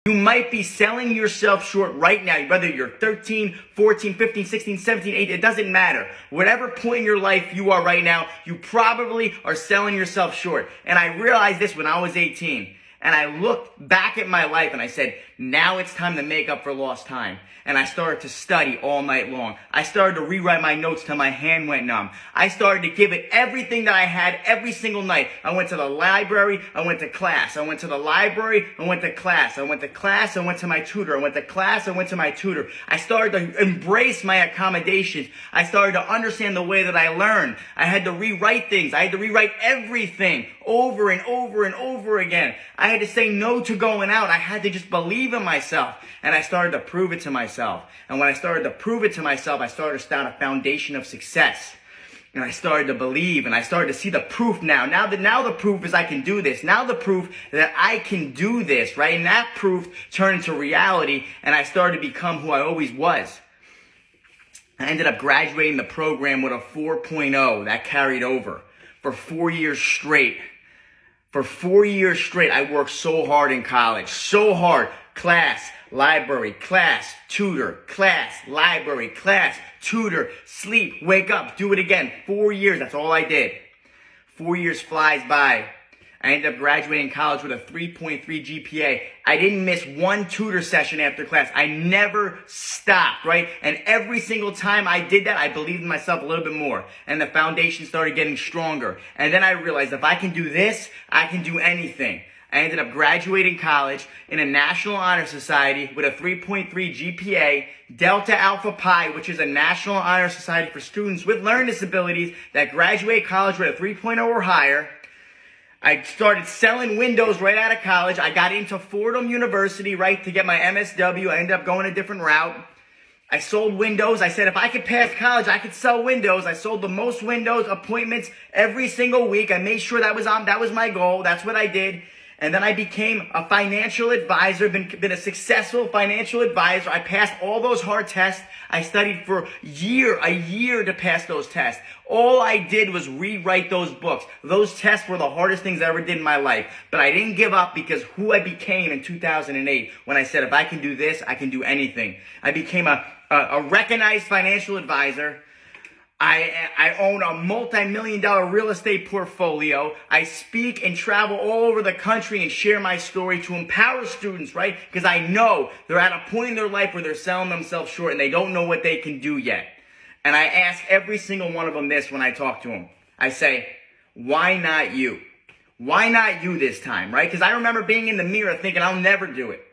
You might be selling yourself short right now, whether you're 13, 14, 15, 16, 17, 18, it doesn't matter. Whatever point in your life you are right now, you probably are selling yourself short. And I realized this when I was 18. And I looked back at my life and I said, now it's time to make up for lost time. And I started to study all night long. I started to rewrite my notes till my hand went numb. I started to give it everything that I had every single night. I went to the library, I went to class. I went to the library, I went to class. I went to class, I went to my tutor. I went to class, I went to my tutor. I started to embrace my accommodations. I started to understand the way that I learned. I had to rewrite things. I had to rewrite everything over and over and over again. I had to say no to going out. I had to just believe in myself. And I started to prove it to myself. And when I started to prove it to myself, I started to start a foundation of success. And I started to believe, and I started to see the proof now. Now the proof is I can do this. Now the proof that I can do this, right? And that proof turned into reality, and I started to become who I always was. I ended up graduating the program with a 4.0 that carried over for 4 years straight. For 4 years straight, I worked so hard in college, so hard. Class, library, class, tutor, class, library, class, tutor, sleep, wake up, do it again. 4 years, that's all I did. 4 years flies by. I ended up graduating college with a 3.3 GPA. I didn't miss one tutor session after class. I never stopped, right? And every single time I did that, I believed in myself a little bit more. And the foundation started getting stronger. And then I realized if I can do this, I can do anything. I ended up graduating college in a National Honor Society with a 3.3 GPA, Delta Alpha Pi, which is a National Honor Society for students with learning disabilities that graduate college with a 3.0 or higher. I started selling windows right out of college. I got into Fordham University, right, to get my MSW. I ended up going a different route. I sold windows. I said if I could pass college, I could sell windows. I sold the most windows appointments every single week. I made sure that was my goal. That's what I did. And then I became a financial advisor, been a successful financial advisor. I passed all those hard tests. I studied for a year to pass those tests. All I did was rewrite those books. Those tests were the hardest things I ever did in my life. But I didn't give up because who I became in 2008 when I said, if I can do this, I can do anything. I became a recognized financial advisor. I own a multi-million-dollar real estate portfolio. I speak and travel all over the country and share my story to empower students, right? Because I know they're at a point in their life where they're selling themselves short and they don't know what they can do yet. And I ask every single one of them this when I talk to them. I say, why not you? Why not you this time, right? Because I remember being in the mirror thinking, I'll never do it.